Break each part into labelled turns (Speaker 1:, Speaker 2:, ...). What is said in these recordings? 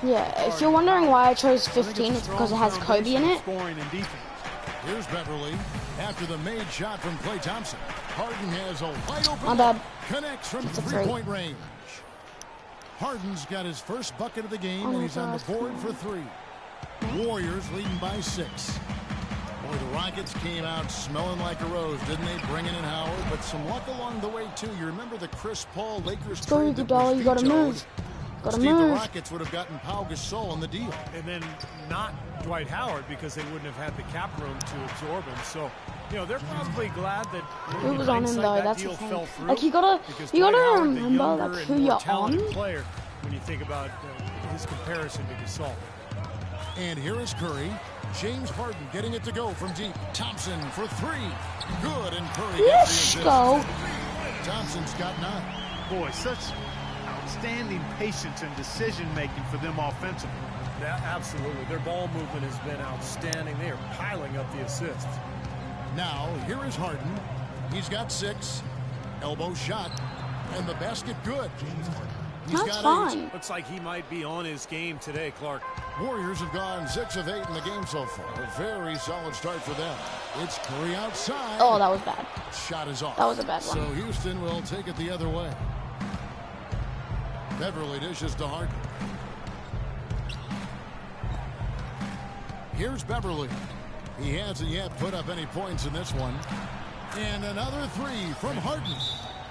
Speaker 1: Yeah, if you're wondering why I chose 15, it's because it has Kobe in it.
Speaker 2: Here's Beverly after the made shot from Klay Thompson. Harden has a wide open
Speaker 1: My bad.
Speaker 2: connects from three-point range. Harden's got his first bucket of the game, and he's on the board for 3. Warriors leading by 6. Boy, the Rockets came out smelling like a rose, didn't they? Bringing in Howard, but some luck along the way, too. You remember the Chris Paul Lakers trade that was
Speaker 1: you gotta move.
Speaker 2: Steve, the Rockets would have gotten Pau Gasol in the deal.
Speaker 3: And then not Dwight Howard because they wouldn't have had the cap room to absorb him. So, you know, they're probably glad that
Speaker 1: it was on him though, that's the thing. Like you gotta remember like who you're on.
Speaker 3: Player when you think about his comparison to Gasol.
Speaker 2: And here is Curry. James Harden getting it to go from deep. Thompson for 3. Good, and Curry gets the assist. Thompson's got 9.
Speaker 4: Boy, such outstanding patience and decision-making for them offensively.
Speaker 3: Yeah, absolutely. Their ball movement has been outstanding. They are piling up the assists.
Speaker 2: Now, here is Harden. He's got 6. Elbow shot. And the basket good. He's got 8.
Speaker 3: Looks like he might be on his game today, Clark.
Speaker 2: Warriors have gone 6 of 8 in the game so far. A very solid start for them. It's Curry outside.
Speaker 1: Oh, that was bad.
Speaker 2: Shot is off.
Speaker 1: That was a bad one.
Speaker 2: So Houston will take it the other way. Beverly dishes to Harden. Here's Beverly. He hasn't yet put up any points in this one. And another 3 from Harden.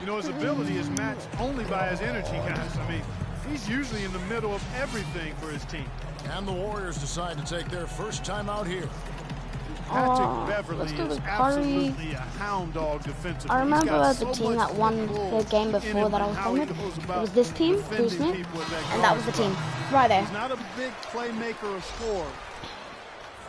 Speaker 4: You know, his ability is matched only by his energy, guys. I mean, he's usually in the middle of everything for his team.
Speaker 2: And the Warriors decide to take their first time out here.
Speaker 4: Patrick Beverly is absolutely a hound dog defensively.
Speaker 1: I remember the team that won the game before that I was playing with. It was this team, Kuzma, and that was the team. Right there.
Speaker 4: He's not a big playmaker or scorer.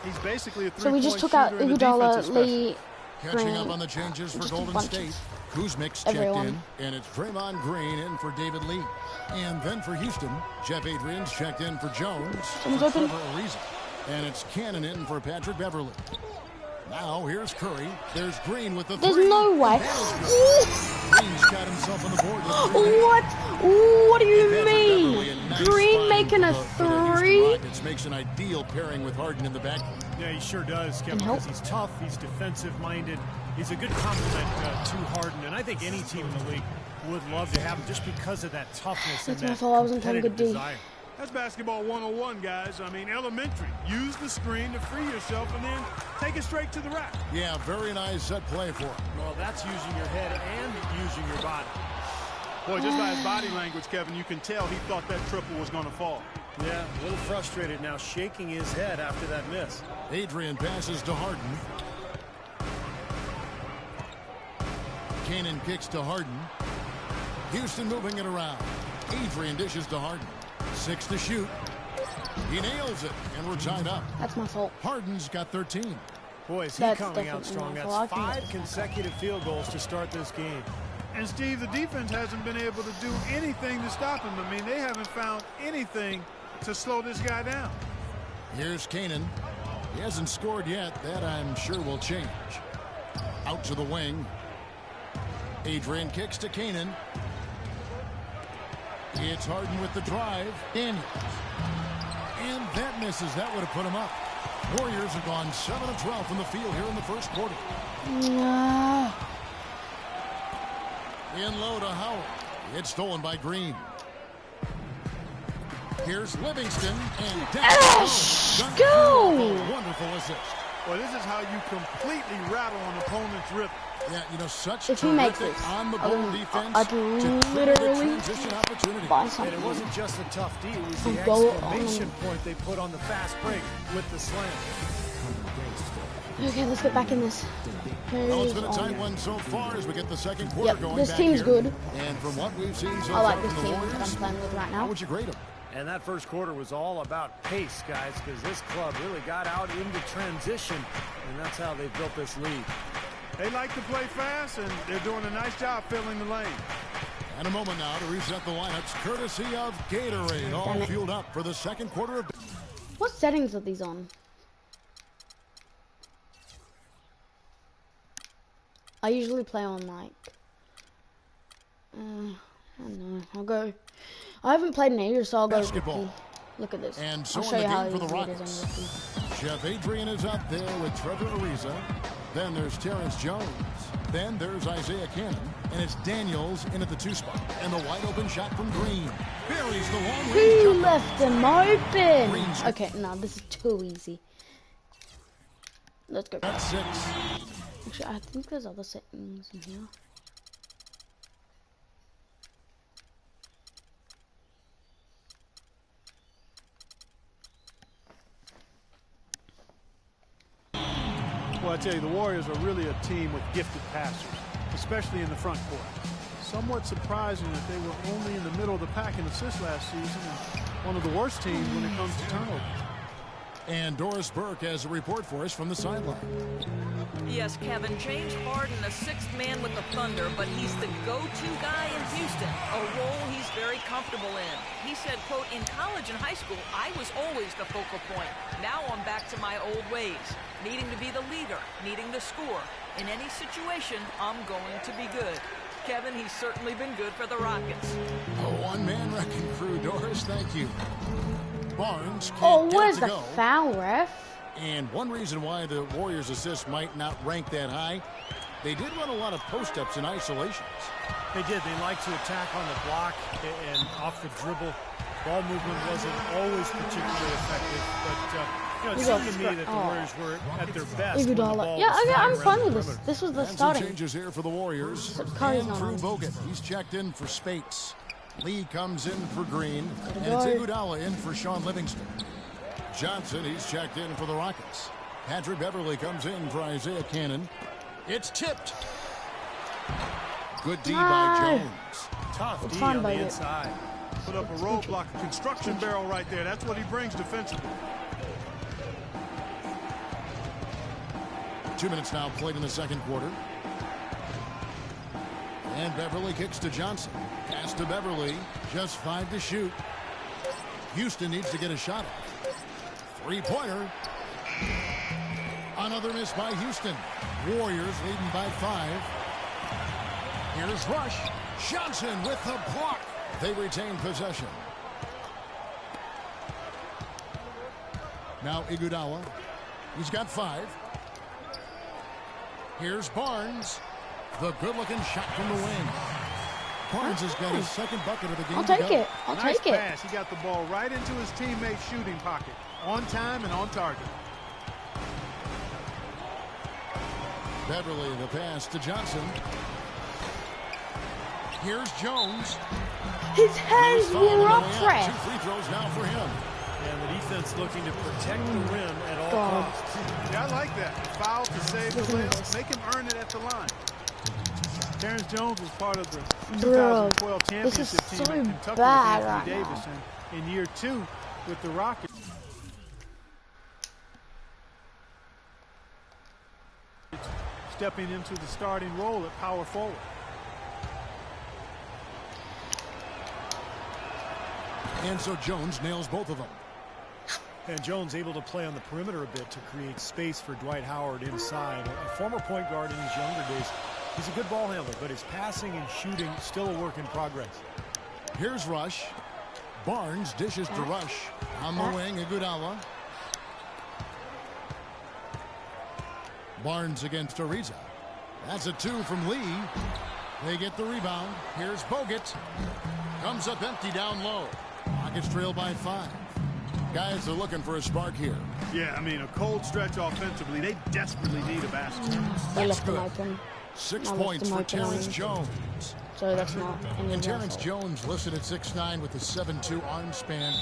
Speaker 4: He's basically a
Speaker 1: so we just took out Iguodala, Lee,
Speaker 2: Catching up on the changes for Golden State. Kuzmic's checked in, and it's Draymond Green in for David Lee. And then for Houston, Jeff Adrian's checked in for Jones.
Speaker 1: Someone's open.
Speaker 2: And it's Cannon in for Patrick Beverly. Now here's Curry. There's Green with the
Speaker 1: There's
Speaker 2: 3.
Speaker 1: no way.
Speaker 2: Green's got himself on the board.
Speaker 1: What? What do you mean? Green making a 3?
Speaker 2: It makes an ideal pairing with Harden in the backcourt.
Speaker 3: Yeah, he sure does, Kevin, because he's tough, he's defensive-minded. He's a good complement to Harden, and I think any team in the league would love to have him just because of that toughness and that competitive desire.
Speaker 4: That's basketball 101, guys. I mean, elementary. Use the screen to free yourself and then take it straight to the rack.
Speaker 2: Yeah, very nice set play for him.
Speaker 3: Well, that's using your head and using your body.
Speaker 4: Boy, just by his body language, Kevin, you can tell he thought that triple was going to fall.
Speaker 3: Yeah, a little frustrated now, shaking his head after that miss.
Speaker 2: Adrian passes to Harden. Cannon kicks to Harden. Houston moving it around. Adrian dishes to Harden. 6 to shoot. He nails it, and we're tied up.
Speaker 1: That's my fault.
Speaker 2: Harden's got 13.
Speaker 3: Boy, is he coming out strong. That's 5 consecutive field goals to start this game.
Speaker 4: And, Steve, the defense hasn't been able to do anything to stop him. I mean, they haven't found anything to slow this guy down.
Speaker 2: Here's Cannon. He hasn't scored yet. That, I'm sure, will change. Out to the wing. Adrian kicks to Cannon. It's Harden with the drive. Daniels. And that misses. That would have put him up. Warriors have gone 7 of 12 from the field here in the first quarter. In low to Howard. It's stolen by Green. Here's Livingston. And down.
Speaker 1: Go!
Speaker 2: Wonderful assist.
Speaker 4: Well, this is how you completely rattle an opponent's rhythm.
Speaker 2: Yeah, you know, such
Speaker 1: if he makes this,
Speaker 2: on-the-ball defense
Speaker 1: I'd literally buy something.
Speaker 3: And it wasn't just a tough D, it was the exclamation point they put on the fast break with the slam.
Speaker 1: Okay, let's get back in this.
Speaker 2: Well, it's been a tight one so far as we get the second quarter going.
Speaker 1: This team's good.
Speaker 2: And from what we've seen so
Speaker 1: I like
Speaker 2: far
Speaker 1: this team that I'm playing with right now.
Speaker 2: How would you grade them?
Speaker 3: And that first quarter was all about pace, guys, because this club really got out into transition, and that's how they built this lead.
Speaker 4: They like to play fast, and they're doing a nice job filling the lane.
Speaker 2: And a moment now to reset the lineups, courtesy of Gatorade, all fueled up for the second quarter of...
Speaker 1: What settings are these on? I usually play on, like... I don't know, I'll go... I haven't played in ages, so I'll go...
Speaker 2: Basketball.
Speaker 1: Look at this.
Speaker 2: And so
Speaker 1: I'll show you how
Speaker 2: for the
Speaker 1: easy it is on
Speaker 2: Rockets.
Speaker 1: your team.
Speaker 2: Jeff Adrian is up there with Trevor Ariza. Then there's Terrence Jones. Then there's Isaiah Cannon. And it's Daniels in at the 2 spot. And the wide open shot from Green. Buries the long range
Speaker 1: Who
Speaker 2: jumper.
Speaker 1: left him open?
Speaker 2: Green's
Speaker 1: Okay, no, this is too easy. Let's go.
Speaker 2: That's 6.
Speaker 1: Actually, I think there's other settings in here.
Speaker 4: Well, I tell you, the Warriors are really a team with gifted passers, especially in the front court. Somewhat surprising that they were only in the middle of the pack in assists last season and one of the worst teams when it comes to turnovers.
Speaker 2: And Doris Burke has a report for us from the sideline.
Speaker 5: Yes, Kevin, James Harden, a 6th man with the Thunder, but he's the go-to guy in Houston, a role he's very comfortable in. He said, quote, in college and high school, I was always the focal point. Now I'm back to my old ways, needing to be the leader, needing to score. In any situation, I'm going to be good. Kevin, he's certainly been good for the Rockets.
Speaker 2: A one-man wrecking crew, Doris. Thank you. Barnes can't
Speaker 1: Oh,
Speaker 2: get
Speaker 1: where's
Speaker 2: it
Speaker 1: the
Speaker 2: to go.
Speaker 1: foul, ref?
Speaker 2: And one reason why the Warriors' assists might not rank that high, they did run a lot of post-ups and isolations.
Speaker 3: They did. They like to attack on the block and off the dribble. Ball movement wasn't always particularly effective, but it seemed to me that the Warriors were at their best when the ball was
Speaker 1: Yeah,
Speaker 3: flying
Speaker 1: I'm
Speaker 3: around
Speaker 1: fine
Speaker 3: the
Speaker 1: with this.
Speaker 3: perimeter.
Speaker 1: This was the
Speaker 2: And some
Speaker 1: starting.
Speaker 2: changes here for the Warriors.
Speaker 1: Curry's not
Speaker 2: Andrew
Speaker 1: on.
Speaker 2: Bogut, he's checked in for Spates. Lee comes in for Green. And
Speaker 1: go.
Speaker 2: it's Iguodala in for Sean Livingston. Johnson, he's checked in for the Rockets. Patrick Beverly comes in for Isaiah Cannon. It's tipped. Good D by Jones.
Speaker 3: Tough
Speaker 1: It's
Speaker 3: D
Speaker 1: fine
Speaker 3: on
Speaker 1: by
Speaker 3: the
Speaker 1: you.
Speaker 3: inside.
Speaker 4: Put up a roadblock, a construction barrel right there. That's what he brings defensively.
Speaker 2: 2 minutes now played in the second quarter. And Beverly kicks to Johnson. Pass to Beverly. Just 5 to shoot. Houston needs to get a shot off. Three-pointer. Another miss by Houston. Warriors leading by 5. Here's Rush. Johnson with the block. They retain possession. Now Iguodala. He's got 5. Here's Barnes. The good-looking shot from the wing. Barnes has got his second bucket of the game.
Speaker 1: I'll take it. I'll
Speaker 4: Nice
Speaker 1: take it.
Speaker 4: pass. He got the ball right into his teammate's shooting pocket. On time and on target.
Speaker 2: Beverly, the pass to Johnson. Here's Jones.
Speaker 1: His hands were up,
Speaker 2: 2
Speaker 1: ref.
Speaker 2: free throws now for him.
Speaker 3: And the defense looking to protect the rim at all
Speaker 1: God.
Speaker 3: costs.
Speaker 4: Yeah, I like that. Foul to save the layup. Make him earn it at the line. Terrence Jones was part of the 2012
Speaker 1: this is
Speaker 4: championship team
Speaker 1: so
Speaker 4: in Kentucky
Speaker 1: bad
Speaker 4: with Anthony
Speaker 1: right now.
Speaker 4: Davis. And in year 2 with the Rockets. Stepping into the starting role at power forward.
Speaker 2: And so Jones nails both of them.
Speaker 3: And Jones able to play on the perimeter a bit to create space for Dwight Howard inside. A former point guard in his younger days. He's a good ball handler, but his passing and shooting still a work in progress.
Speaker 2: Here's Rush. Barnes dishes to Rush. On the wing, Iguodala. Barnes against Ariza. That's a 2 from Lee. They get the rebound. Here's Bogut. Comes up empty down low. Rockets trail by 5. Guys are looking for a spark here.
Speaker 4: Yeah, I mean, a cold stretch offensively. They desperately need a basket.
Speaker 1: They left him open.
Speaker 2: 6
Speaker 1: I left
Speaker 2: points
Speaker 1: him
Speaker 2: for
Speaker 1: open
Speaker 2: Terrence
Speaker 1: on-
Speaker 2: Jones.
Speaker 1: So that's not any
Speaker 2: And
Speaker 1: of their
Speaker 2: Terrence
Speaker 1: fault.
Speaker 2: Jones listed at 6'9" with a 7'2" arm span.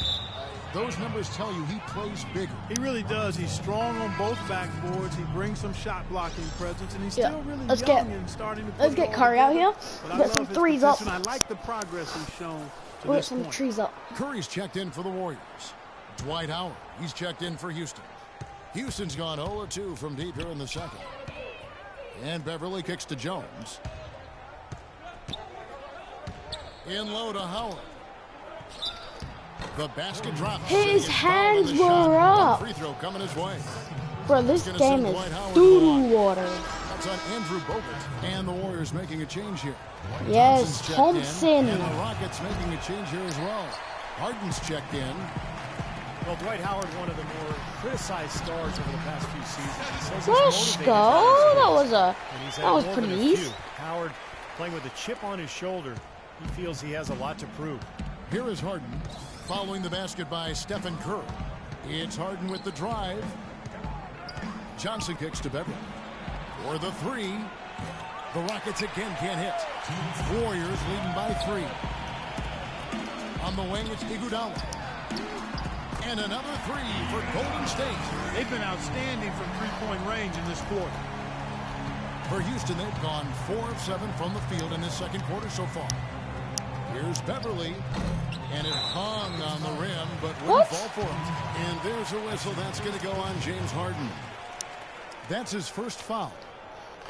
Speaker 2: Those numbers tell you he plays bigger.
Speaker 4: He really does. He's strong on both backboards. He brings some shot blocking presence, and he's
Speaker 1: Yeah,
Speaker 4: still really
Speaker 1: let's
Speaker 4: young
Speaker 1: get-
Speaker 4: and starting to put
Speaker 1: Let's
Speaker 4: it
Speaker 1: get
Speaker 4: all
Speaker 1: Curry out
Speaker 4: together.
Speaker 1: here.
Speaker 4: But I
Speaker 1: Get
Speaker 4: love
Speaker 1: some
Speaker 4: his
Speaker 1: threes up.
Speaker 4: potential, and I like the progress he's shown to
Speaker 1: Put
Speaker 4: this
Speaker 1: some
Speaker 4: point.
Speaker 1: trees up.
Speaker 2: Curry's checked in for the Warriors. Dwight Howard, he's checked in for Houston. Houston's gone 0-2 from deep here in the second. And Beverly kicks to Jones. In low to Howard. The basket drops.
Speaker 1: His
Speaker 2: He gets fouled on the
Speaker 1: hands
Speaker 2: shot.
Speaker 1: were
Speaker 2: One
Speaker 1: up.
Speaker 2: free throw coming his way.
Speaker 1: Bro, this
Speaker 2: Gonna
Speaker 1: game
Speaker 2: send
Speaker 1: is
Speaker 2: Dwight Howard
Speaker 1: doo-doo
Speaker 2: to
Speaker 1: water.
Speaker 2: That's on Andrew Bogut. And the Warriors making a change here.
Speaker 1: Yes,
Speaker 2: Thompson's checked
Speaker 1: Thompson.
Speaker 2: in, and the Rockets making a change here as well. Harden's checked in.
Speaker 3: Well, Dwight Howard, one of the more criticized stars over the past few seasons.
Speaker 1: Let's go. That was pretty easy.
Speaker 3: Howard playing with a chip on his shoulder. He feels he has a lot to prove.
Speaker 2: Here is Harden following the basket by Stephen Curry. It's Harden with the drive. Johnson kicks to Beverly for the three. The Rockets again can't hit. Warriors leading by 3. On the wing, it's Iguodala. And another 3 for Golden State.
Speaker 4: They've been outstanding from three-point range in this quarter.
Speaker 2: For Houston, they've gone 4 of 7 from the field in this second quarter so far. Here's Beverly, and it hung on the rim, but wouldn't fall for him. And there's a whistle. That's going to go on James Harden. That's his first foul.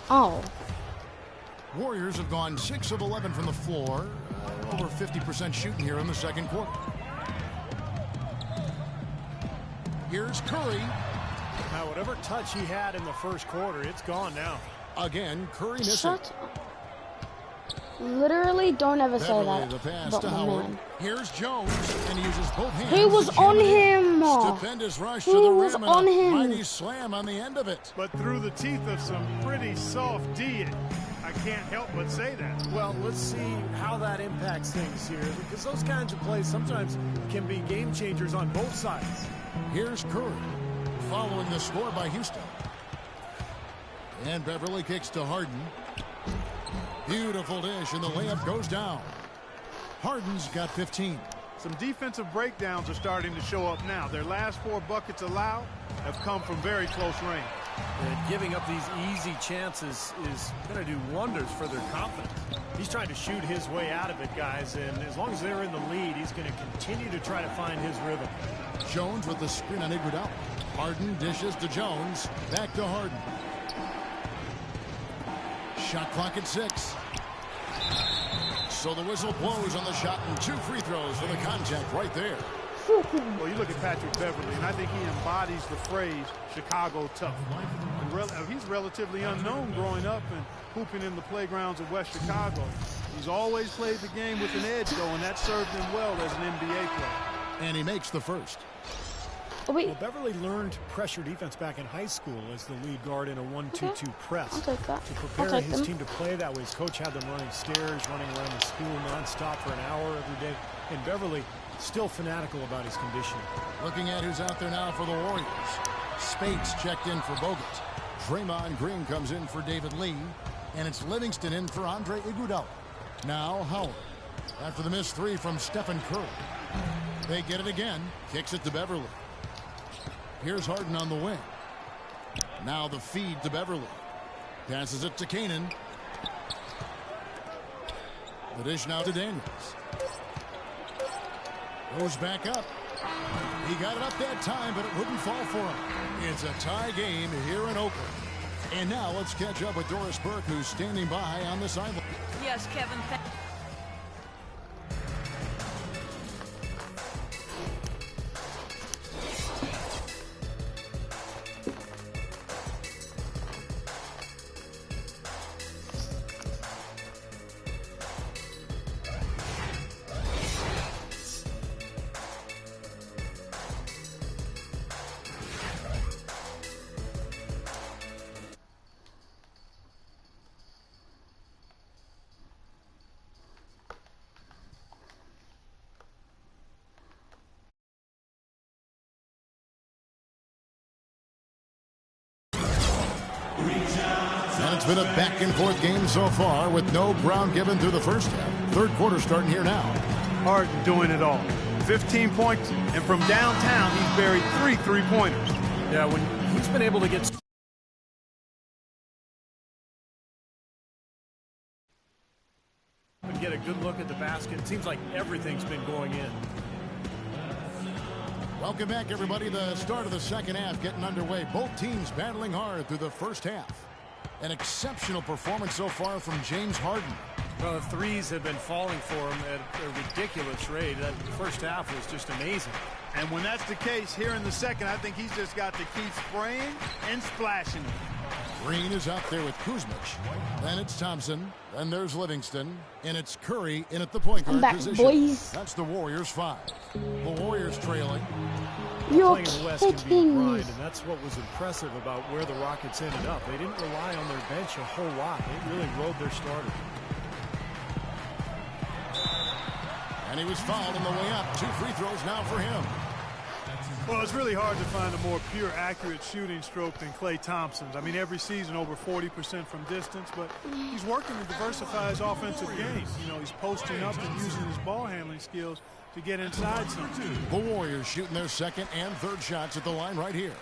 Speaker 1: Oh.
Speaker 2: Warriors have gone 6 of 11 from the floor. Over 50% shooting here in the second quarter. Here's Curry.
Speaker 3: Now, whatever touch he had in the first quarter, it's gone now.
Speaker 2: Again, Curry missing.
Speaker 1: Shut up. Literally, don't ever say that.
Speaker 2: The pass
Speaker 1: about
Speaker 2: to
Speaker 1: my
Speaker 2: Howard.
Speaker 1: man.
Speaker 2: Here's Jones, and he uses both hands.
Speaker 1: He was on him.
Speaker 2: Stupendous rush
Speaker 1: He
Speaker 2: to the
Speaker 1: was
Speaker 2: rim
Speaker 1: on
Speaker 2: and a
Speaker 1: him.
Speaker 2: mighty slam on the end of it.
Speaker 4: But through the teeth of some pretty soft D, I can't help but say that.
Speaker 3: Well, let's see how that impacts things here, because those kinds of plays sometimes can be game changers on both sides.
Speaker 2: Here's Curry, following the score by Houston. And Beverly kicks to Harden. Beautiful dish, and the layup goes down. Harden's got 15.
Speaker 4: Some defensive breakdowns are starting to show up now. Their last 4 buckets allowed have come from very close range.
Speaker 3: And giving up these easy chances is going to do wonders for their confidence. He's trying to shoot his way out of it, guys, and as long as they're in the lead, he's going to continue to try to find his rhythm.
Speaker 2: Jones with the screen on Iguodala. Harden dishes to Jones. Back to Harden. Shot clock at 6. So the whistle blows on the shot, and 2 free throws for the contact right there.
Speaker 4: Well, you look at Patrick Beverly, and I think he embodies the phrase Chicago tough. And he's relatively unknown growing up and hooping in the playgrounds of West Chicago. He's always played the game with an edge, though, and that served him well as an NBA player.
Speaker 2: And he makes the first.
Speaker 1: Oh, wait.
Speaker 3: Well, Beverly learned pressure defense back in high school as the lead guard in a 1-2-2 press.
Speaker 1: I'll take that.
Speaker 3: To prepare his team to play that way, his coach had them running stairs, running around the school nonstop for an hour every day. And Beverly still fanatical about his conditioning.
Speaker 2: Looking at who's out there now for the Warriors. Spates checked in for Bogut. Draymond Green comes in for David Lee. And it's Livingston in for Andre Iguodala. Now Howard. After the missed 3 from Stephen Curry. They get it again. Kicks it to Beverly. Here's Harden on the wing. Now the feed to Beverly. Passes it to Canaan. The dish now to Daniels. Goes back up. He got it up that time, but it wouldn't fall for him. It's a tie game here in Oakland. And now let's catch up with Doris Burke, who's standing by on the sideline.
Speaker 5: Yes, Kevin.
Speaker 2: And it's been a back-and-forth game so far with no ground given through the first half. Third quarter starting here now.
Speaker 4: Harden doing it all. 15 points, and from downtown, he's buried 3 three-pointers.
Speaker 3: Yeah, when he's been able to get... and get a good look at the basket, it seems like everything's been going in.
Speaker 2: Welcome back, everybody. The start of the second half getting underway. Both teams battling hard through the first half. An exceptional performance so far from James Harden.
Speaker 3: Well, the threes have been falling for him at a ridiculous rate. That first half was just amazing.
Speaker 4: And when that's the case here in the second, I think he's just got to keep spraying and splashing.
Speaker 2: Green is out there with Kuzmic. Then it's Thompson. Then there's Livingston. And it's Curry in at the point guard
Speaker 1: back,
Speaker 2: position.
Speaker 1: boys.
Speaker 2: That's the Warriors 5. The Warriors trailing.
Speaker 1: You're
Speaker 3: Playing in the West can be a
Speaker 1: kidding me.
Speaker 3: grind, and that's what was impressive about where the Rockets ended up. They didn't rely on their bench a whole lot. They really rode their starters.
Speaker 2: And he was fouled on the way up. 2 free throws now for him.
Speaker 4: Well, it's really hard to find a more pure, accurate shooting stroke than Klay Thompson's. I mean, every season over 40% from distance, but he's working to diversify his offensive game. You know, he's posting up and using his ball handling skills to get inside something.
Speaker 2: The Warriors shooting their second and third shots at the line right here.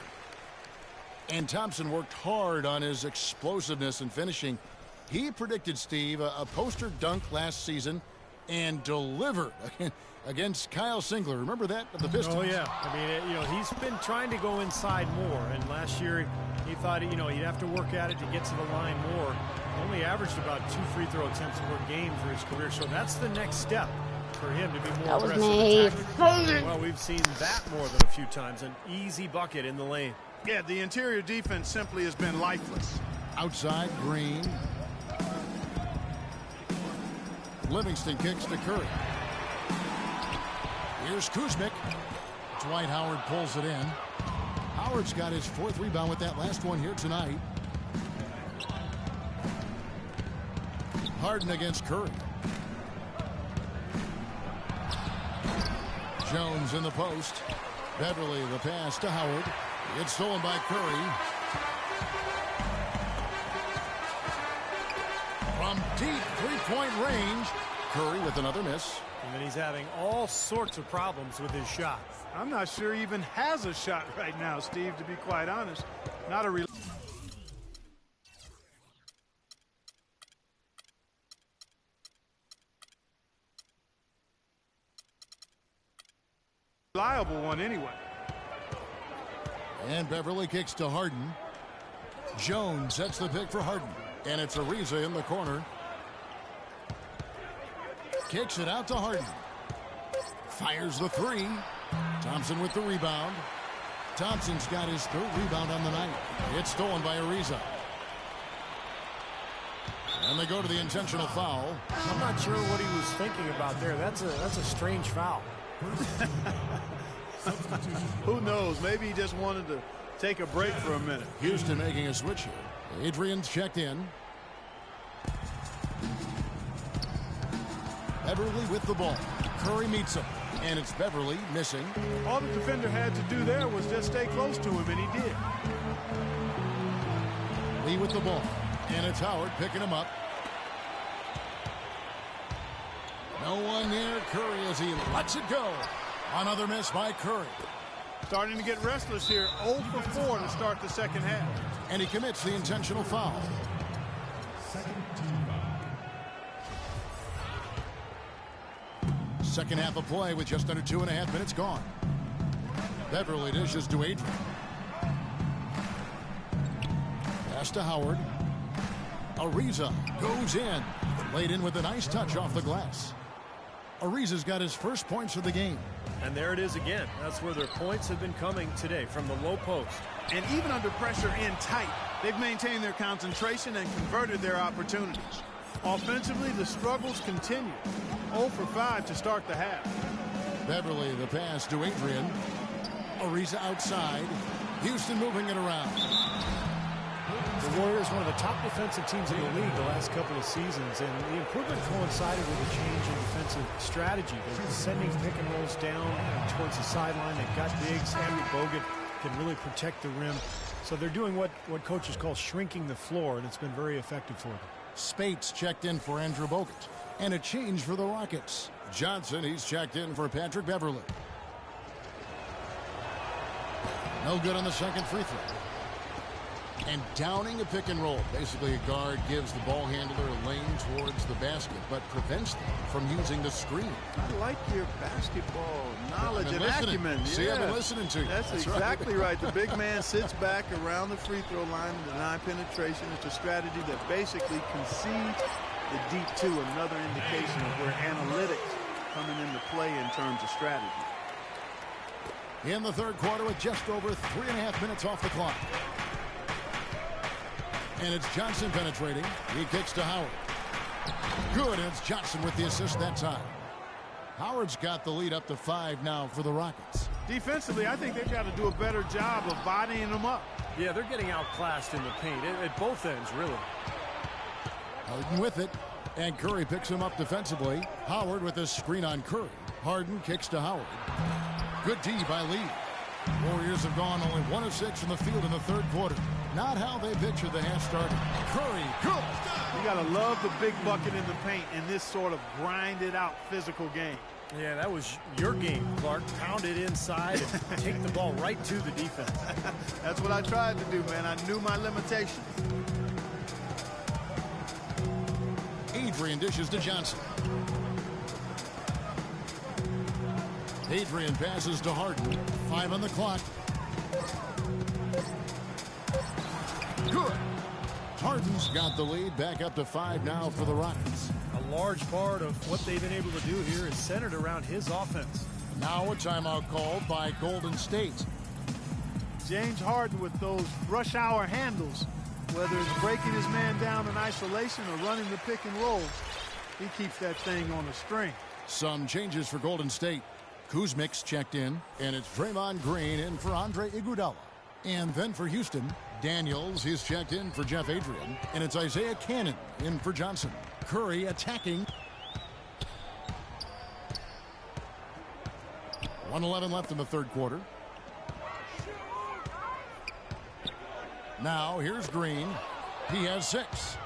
Speaker 2: And Thompson worked hard on his explosiveness and finishing. He predicted, Steve, a poster dunk last season and delivered against Kyle Singler. Remember that of the Pistons?
Speaker 3: Oh, yeah. I mean, you know, he's been trying to go inside more, and last year he thought, you know, he'd have to work at it to get to the line more. Only averaged about 2 free throw attempts per game for his career, so that's the next step for him to be more
Speaker 1: That was
Speaker 3: aggressive
Speaker 1: me.
Speaker 3: attacking. Well, we've seen that more than a few times. An easy bucket in the lane.
Speaker 4: Yeah, the interior defense simply has been lifeless.
Speaker 2: Outside, Green. Livingston kicks to Curry. Here's Kuzmic. Dwight Howard pulls it in. Howard's got his 4th rebound with that last one here tonight. Harden against Curry. Jones in the post. Beverly the pass to Howard. It's stolen by Curry. From deep 3-point range. Curry with another miss.
Speaker 3: And then he's having all sorts of problems with his shot.
Speaker 4: I'm not sure he even has a shot right now, Steve, to be quite honest. Not a reliable one anyway.
Speaker 2: And Beverly kicks to Harden. Jones sets the pick for Harden. And it's Ariza in the corner. Kicks it out to Harden. Fires the 3. Thompson with the rebound. Thompson's got his 3rd rebound on the night. It's stolen by Ariza. And they go to the intentional foul.
Speaker 3: I'm not sure what he was thinking about there. That's a strange foul.
Speaker 4: Who knows? Maybe he just wanted to take a break for a minute.
Speaker 2: Houston making a switch here. Adrian's checked in. Beverly with the ball. Curry meets him. And it's Beverly missing.
Speaker 4: All the defender had to do there was just stay close to him, and he did.
Speaker 2: Lee with the ball. And it's Howard picking him up. No one near Curry as he lets it go. Another miss by Curry.
Speaker 4: Starting to get restless here. 0 for 4 to start the second half.
Speaker 2: And he commits the intentional foul. Second half of play with just under 2.5 minutes gone. Beverly dishes to Adrian. Pass to Howard. Ariza goes in. Laid in with a nice touch off the glass. Ariza's got his first points of the game.
Speaker 3: And there it is again. That's where their points have been coming today, from the low post.
Speaker 4: And even under pressure in tight, they've maintained their concentration and converted their opportunities. Offensively, the struggles continue. 0 for 5 to start the half.
Speaker 2: Beverly the pass to Adrian. Ariza outside. Houston moving it around.
Speaker 3: The Warriors, one of the top defensive teams in the league the last couple of seasons, and the improvement coincided with a change in defensive strategy. They're sending pick and rolls down towards the sideline. They've got bigs. Andrew Bogut can really protect the rim. So they're doing what coaches call shrinking the floor, and it's been very effective for them.
Speaker 2: Spates checked in for Andrew Bogut. And a change for the Rockets. Johnson, he's checked in for Patrick Beverly. No good on the second free throw. And downing a pick and roll. Basically, a guard gives the ball handler a lane towards the basket, but prevents them from using the screen.
Speaker 4: I like your basketball knowledge and
Speaker 2: listening.
Speaker 4: acumen.
Speaker 2: See,
Speaker 4: yeah.
Speaker 2: I've been listening to you.
Speaker 4: That's exactly right. The big man sits back around the free throw line and deny penetration. It's a strategy that basically concedes the deep 2, another indication of where analytics coming into play in terms of strategy.
Speaker 2: In the third quarter with just over 3.5 minutes off the clock. And it's Johnson penetrating. He kicks to Howard. Good, and it's Johnson with the assist that time. Howard's got the lead up to 5 now for the Rockets.
Speaker 4: Defensively, I think they've got to do a better job of bodying them up.
Speaker 3: Yeah, they're getting outclassed in the paint at both ends, really.
Speaker 2: Harden with it, and Curry picks him up defensively. Howard with a screen on Curry. Harden kicks to Howard. Good D by Lee. Warriors have gone only 1 of 6 from the field in the third quarter. Not how they pictured the half started. Curry, good.
Speaker 4: You got to love the big bucket in the paint in this sort of grinded out physical game.
Speaker 3: Yeah, that was your game, Clark. Pound it inside and take the ball right to the defense.
Speaker 4: That's what I tried to do, man. I knew my limitations.
Speaker 2: Adrian dishes to Johnson. Adrian passes to Harden. 5 on the clock. Good. Harden's got the lead. Back up to 5 now for the Rockets.
Speaker 3: A large part of what they've been able to do here is centered around his offense.
Speaker 2: Now a timeout called by Golden State.
Speaker 4: James Harden with those rush hour handles, whether it's breaking his man down in isolation or running the pick and roll, he keeps that thing on a string.
Speaker 2: Some changes for Golden State. Kuzmic's checked in, and it's Draymond Green in for Andre Iguodala. And then for Houston, Daniels is checked in for Jeff Adrian, and it's Isaiah Cannon in for Johnson. Curry attacking. 1:11 left in the third quarter. Now here's Green. He has 6.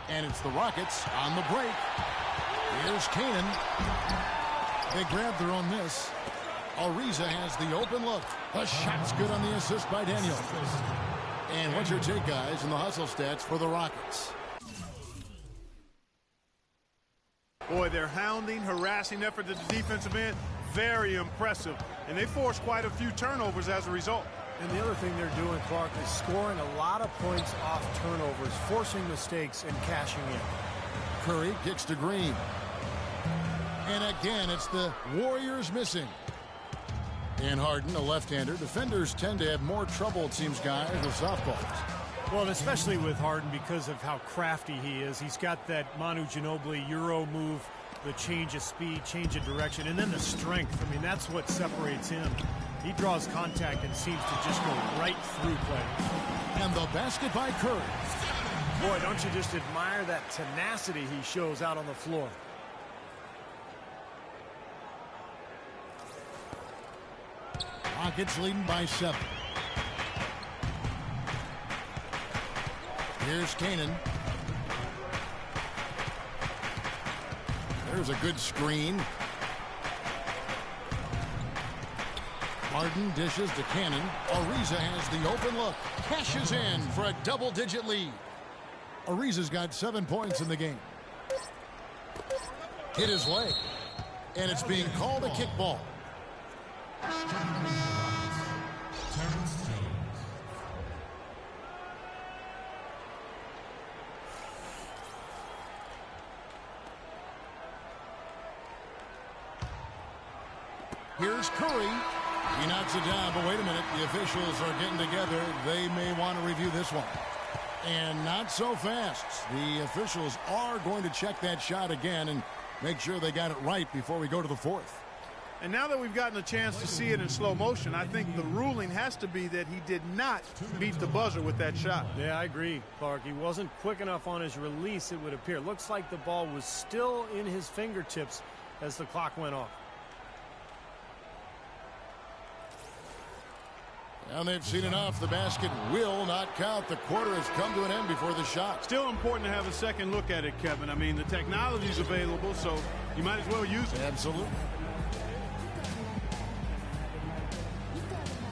Speaker 2: And it's the Rockets on the break. Here's Cannon. They grab their own miss. Ariza has the open look. The shot's good on the assist by Daniel. And what's your take, guys, in the hustle stats for the Rockets?
Speaker 4: Boy, their hounding, harassing effort at the defensive end, very impressive. And they forced quite a few turnovers as a result.
Speaker 3: And the other thing they're doing, Clark, is scoring a lot of points off turnovers, forcing mistakes and cashing in.
Speaker 2: Curry kicks to Green. And again, it's the Warriors missing. And Harden, a left-hander. Defenders tend to have more trouble, it seems, guys, with softballs.
Speaker 3: Well, and especially with Harden because of how crafty he is. He's got that Manu Ginobili Euro move, the change of speed, change of direction, and then the strength. I mean, that's what separates him. He draws contact and seems to just go right through players.
Speaker 2: And the basket by Curry.
Speaker 3: Boy, don't you just admire that tenacity he shows out on the floor.
Speaker 2: Rockets leading by 7. Here's Canaan. There's a good screen. Harden dishes to Cannon. Ariza has the open look. Cashes in for a double-digit lead. Ariza's got 7 points in the game. Hit his leg. And it's being called a kickball. Here's Curry. He knocks it down, but wait a minute. The officials are getting together. They may want to review this one. And not so fast. The officials are going to check that shot again and make sure they got it right before we go to the fourth.
Speaker 4: And now that we've gotten a chance to see it in slow motion, I think the ruling has to be that he did not beat the buzzer with that shot.
Speaker 3: Yeah, I agree, Clark. He wasn't quick enough on his release, it would appear. Looks like the ball was still in his fingertips as the clock went off.
Speaker 2: And they've seen enough. The basket will not count. The quarter has come to an end before the shot.
Speaker 4: Still important to have a second look at it, Kevin. I mean, the technology's available, so you might as well use it.
Speaker 2: Absolutely.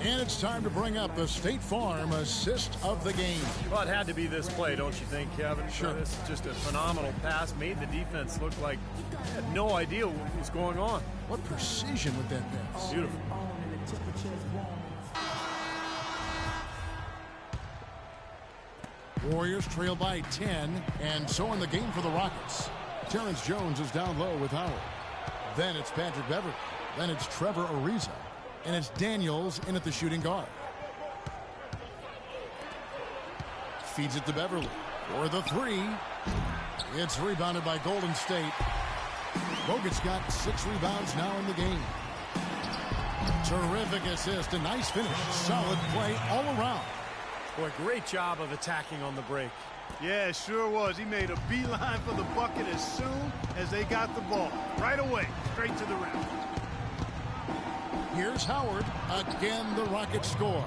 Speaker 2: And it's time to bring up the State Farm assist of the game.
Speaker 3: Well, it had to be this play, don't you think, Kevin?
Speaker 2: Sure.
Speaker 3: This is just a phenomenal pass. Made the defense look like they had no idea what was going on.
Speaker 2: What precision with that pass.
Speaker 3: Beautiful.
Speaker 2: Warriors trail by 10, and so in the game for the Rockets. Terrence Jones is down low with Howard. Then it's Patrick Beverley. Then it's Trevor Ariza. And it's Daniels in at the shooting guard. Feeds it to Beverley for the 3. It's rebounded by Golden State. Bogut's got 6 rebounds now in the game. Terrific assist, a nice finish. Solid play all around.
Speaker 3: Boy, great job of attacking on the break.
Speaker 4: Yeah, it sure was. He made a beeline for the bucket as soon as they got the ball. Right away, straight to the rim.
Speaker 2: Here's Howard. Again, the Rockets score.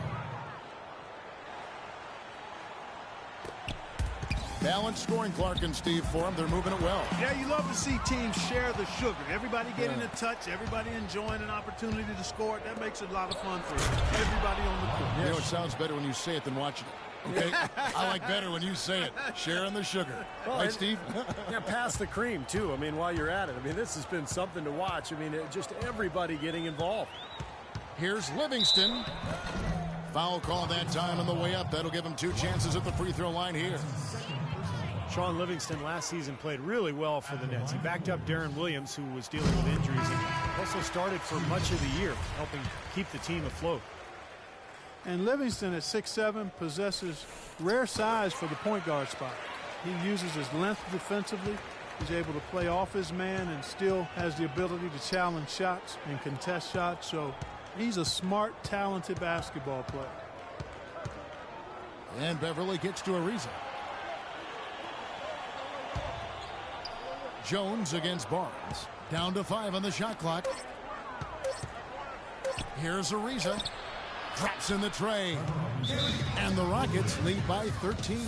Speaker 2: Balanced scoring, Clark and Steve, for them. They're moving it well.
Speaker 4: Yeah, you love to see teams share the sugar. Everybody getting a touch, everybody enjoying an opportunity to score. That makes it a lot of fun for everybody on the court.
Speaker 2: You know, it sounds better when you say it than watching it. Okay? I like better when you say it. Sharing the sugar.
Speaker 3: Well,
Speaker 2: right, Steve?
Speaker 3: Yeah, pass the cream, too. I mean, while you're at it. I mean, this has been something to watch. I mean, just everybody getting involved.
Speaker 2: Here's Livingston. Foul call that time on the way up. That'll give him 2 chances at the free throw line here.
Speaker 3: Shaun Livingston last season played really well for the Nets. He backed up Darren Williams, who was dealing with injuries, and also started for much of the year, helping keep the team afloat.
Speaker 4: And Livingston at 6'7" possesses rare size for the point guard spot. He uses his length defensively. He's able to play off his man and still has the ability to challenge shots and contest shots. So he's a smart, talented basketball player.
Speaker 2: And Beverly gets to Ariza. Jones against Barnes. Down to 5 on the shot clock. Here's Ariza. Drops in the tray. And the Rockets lead by 13.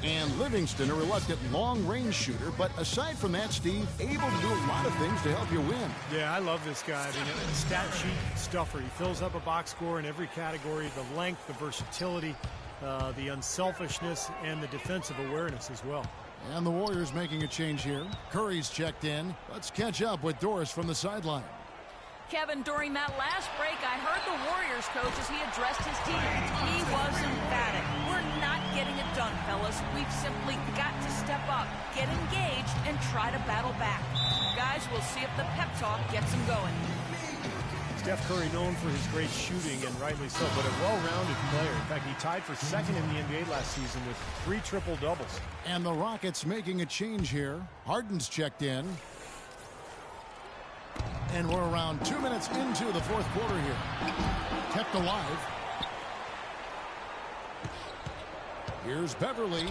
Speaker 2: And Livingston, a reluctant long-range shooter, but aside from that, Steve, able to do a lot of things to help you win.
Speaker 3: Yeah, I love this guy. I mean, a stat sheet stuffer. He fills up a box score in every category. The length, the versatility, the unselfishness, and the defensive awareness as well.
Speaker 2: And the Warriors making a change here. Curry's checked in. Let's catch up with Doris from the sideline.
Speaker 5: Kevin, during that last break, I heard the Warriors coach as he addressed his team. He was emphatic. We're not getting it done, fellas. We've simply got to step up, get engaged, and try to battle back. Guys, we'll see if the pep talk gets them going.
Speaker 3: Steph Curry known for his great shooting, and rightly so, but a well-rounded player. In fact, he tied for second in the NBA last season with 3 triple-doubles.
Speaker 2: And the Rockets making a change here. Harden's checked in. And we're around 2 minutes into the fourth quarter here. Kept alive. Here's Beverly.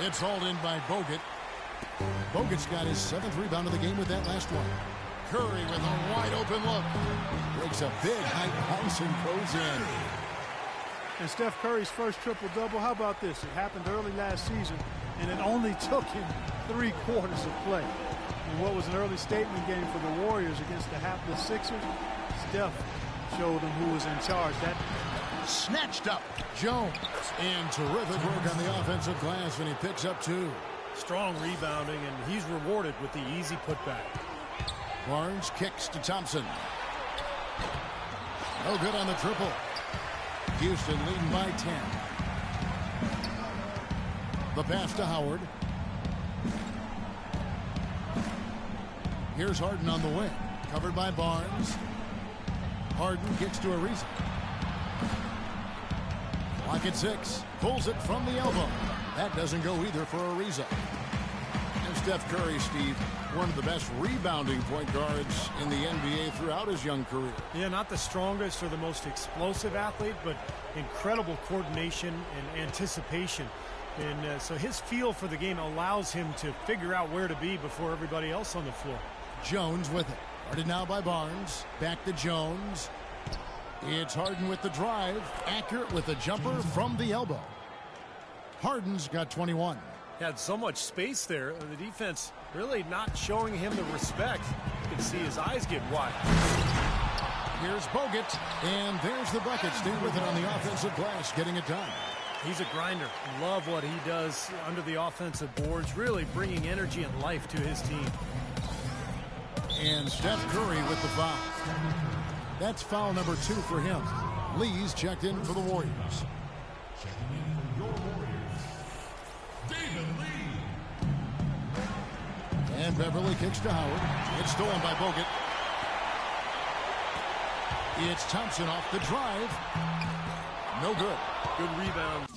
Speaker 2: It's hauled in by Bogut. Bogut's got his 7th rebound of the game with that last one. Curry with a wide open look. Breaks a big high bounce and goes in.
Speaker 4: And Steph Curry's first triple-double, how about this? It happened early last season, and it only took him 3 quarters of play. In what was an early statement game for the Warriors against the hapless Sixers, Steph showed them who was in charge. That
Speaker 2: snatched up Jones. And terrific work on the offensive glass, and he picks up 2.
Speaker 3: Strong rebounding, and he's rewarded with the easy putback.
Speaker 2: Barnes kicks to Thompson. No good on the triple. Houston leading by 10. The pass to Howard. Here's Harden on the wing. Covered by Barnes. Harden kicks to Ariza. Clock at 6. Pulls it from the elbow. That doesn't go either for Ariza. And Steph Curry, Steve, one of the best rebounding point guards in the NBA throughout his young career.
Speaker 3: Yeah, not the strongest or the most explosive athlete, but incredible coordination and anticipation. And so his feel for the game allows him to figure out where to be before everybody else on the floor.
Speaker 2: Jones with it. Guarded now by Barnes. Back to Jones. It's Harden with the drive. Accurate with the jumper from the elbow. Harden's got 21.
Speaker 3: Had so much space there. The defense really not showing him the respect. You can see his eyes get wide.
Speaker 2: Here's Bogut. And there's the bucket. Stay with it on the offensive glass, getting it done.
Speaker 3: He's a grinder. Love what he does under the offensive boards, really bringing energy and life to his team.
Speaker 2: And Steph Curry with the foul. That's foul number 2 for him. Lee's checked in for the Warriors. And Beverly kicks to Howard. It's stolen by Bogut. It's Thompson off the drive. No good.
Speaker 3: Good rebound.